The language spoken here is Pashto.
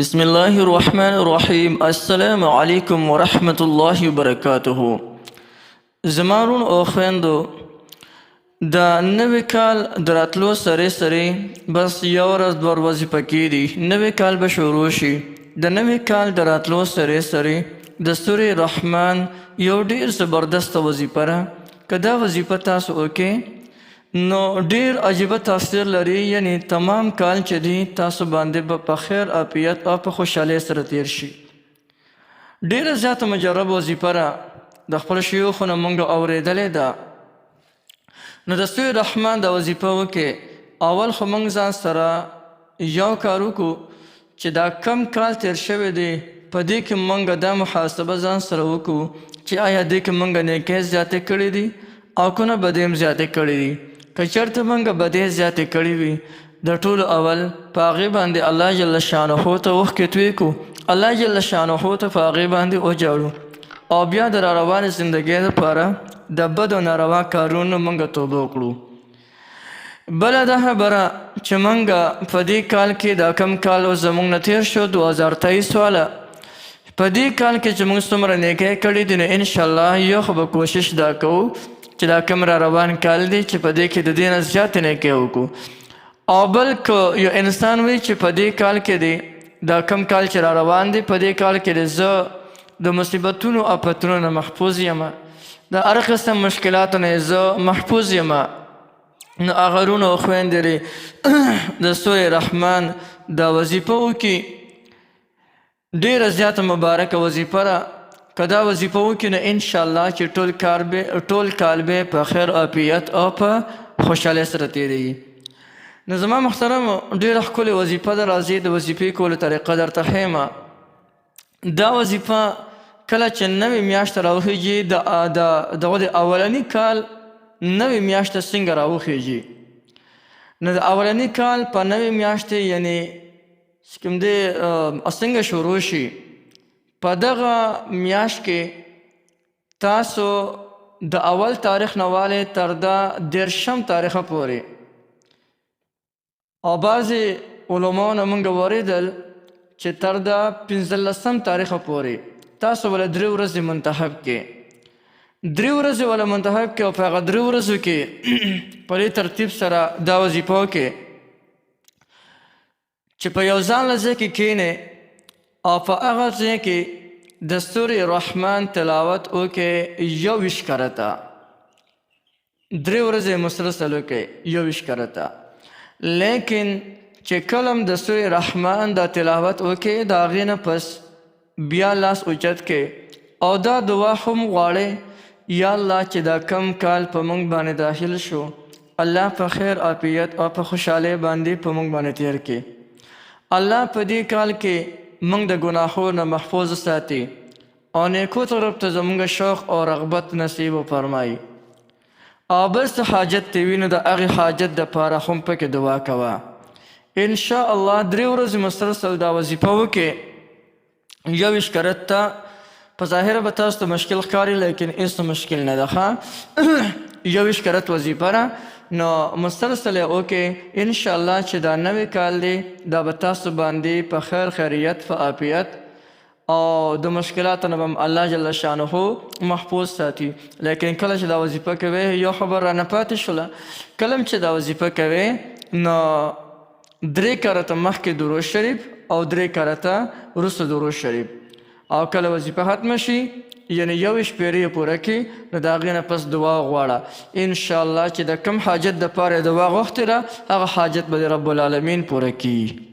بسم الله الرحمن الرحيم. السلام عليكم ورحمة الله وبركاته. زمارون او خويندو دا نوی کال دراتلو سره بس یو ورځ دوه ورځې پکې دي. نوی کال به شروع شي. د نوی کال دراتلو سره د سورې رحمان یو ډیر زبردست وظیفه ده. که دا وظیفه تاسو وکړئ نو ډیر عجیبه تاثیر لري، یعنی تمام کال چې دی تاسو باندې به په خیر عافیت او په خوشحالۍ سره تیر شي. ډیره زیاته مجرب وظیفه ده، د خپلو شیوخو نه موږ اورېدلې ده. نو د سورې رحمان دا وظیفه وکړئ. اول خو موږ ځان سره یو کار وکړو چې دا کم کال تیر شوی دی په دې کې موږ دا محاسبه ځان سره وکړو چې آیا دې کې موږ نیکۍ زیاتې کړې دي او که نه بدۍ هم زیاتې کړې دي. که چېرته موږ بدۍ زیاتې کړې وي د ټولو اول په هغې باندې الله جل شانهو ته اوښکې توی کړو، الله جل شانهو ته په هغې باندې وجاړو او بیا د راروانې زندګۍ لپاره د بدو ناروا کارونو موږ توبه وکړو. بله دا خبره چې موږ په دې کال کې دا کم کال زموږ نه تېر شو 2023 واله، په دې کال کې چې موږ څومره نیکۍ کړي دي نو انشاءالله یو خو به کوشش دا کوو چې دا کم را روان کال دی چې په دې کې د دې نه زیاتې نیکۍ وکړو. او بل که یو انسان وي چې په دې کال کې دی دا کم کال چې را روان دی په دې کال کې دی زه د مصیبتونو آفتونو نه محفوظ یم، د هر قسم مشکلاتو نه زه محفوظ یم، نو هغه وروڼو او خویندې لري د سورې رحمان دا وظیفه وکړي. ډیره زیاته مبارکه وظیفه ده. که دا وظیفه وکړي نو انشاءالله چې ټول کال به په خیر عافیت او په خوشحالۍ سره تېرېږي. نو زما محترمو ډېره ښکلې وظیفه ده. راځئ د وظیفې کولو طریقه درته ښیم. دا وظیفه کله چې نوې میاشت راوخیږي دغه د اولني کال نوې میاشت څنګه راوخیږي نو د اولني کال په نوې میاشت یعنی کوم دی څنګه شروع شي په دغه میاشت کې تاسو د اول تاریخ نه والې تر دا 10 تاریخه پورې او بعضې علماو نه موږ اورېدل چې تر دا 15 تاریخه پورې تاسو وله 3 ورځې منتخب کړئ. 3 ورځې وله منتخب کړئ او په هغه 3 ورځو کې په دې ترتیب سره دا وظیفه وکړئ چې په یو ځان ځای کې کښېنئ او په هغه ځای کې د سورې رحمان تلاوت وکړئ 21 کرته. 3 ورځې مسلسل وکړئ 21 کرته. لیکن چې کله هم د سورې رحمان دا تلاوت وکړئ د هغې نه پس بیا لاس اوچت کړئ او دا دعا هم غواړئ یا الله چې دا کم کال په موږ باندې داخل شو الله په خیر عافیت او په خوشحالۍ باندې په موږ باندې تیر کړي. الله په دې کال کې موږ د ګناهونو نه محفوظ ساتي او نیکو طرف ته زموږ شوق او رغبت نصیب وفرمایي. او بل څه حاجت دې وي نو د هغې حاجت دپاره هم پکې دعا کوه. انشاءالله 3 ورځې مسلسل دا وظیفه وکړئ 21 کرت ته. په ظاهره به تاسو ته مشکل ښکاري لیکن هېڅ مشکل نه ده ښه 21 کرت وظیفه ده. نو مسلسل یې وکړئ انشاءالله چې دا نوی کال دی دا به تاسو باندې په خیر خیریت په عافیت او د مشکلاتو نه به هم الله جل شانهو محفوظ ساتي. لیکن کله چې دا وظیفه کوئ یو خبر رانه پاتې شوله، کله هم چې دا وظیفه کوئ نو 3 کرته مخکې درود شریف او 3 کرته وروسته درود شریف او کله وظیفه ختمه شي یعنی 21 پیرې یې پوره کړي نو د هغې نه پس دعا غواړه. انشاءالله چې د کوم حاجت دپاره یې دعا غوښتې ده هغه حاجت به د رب العالمین پوره کړي.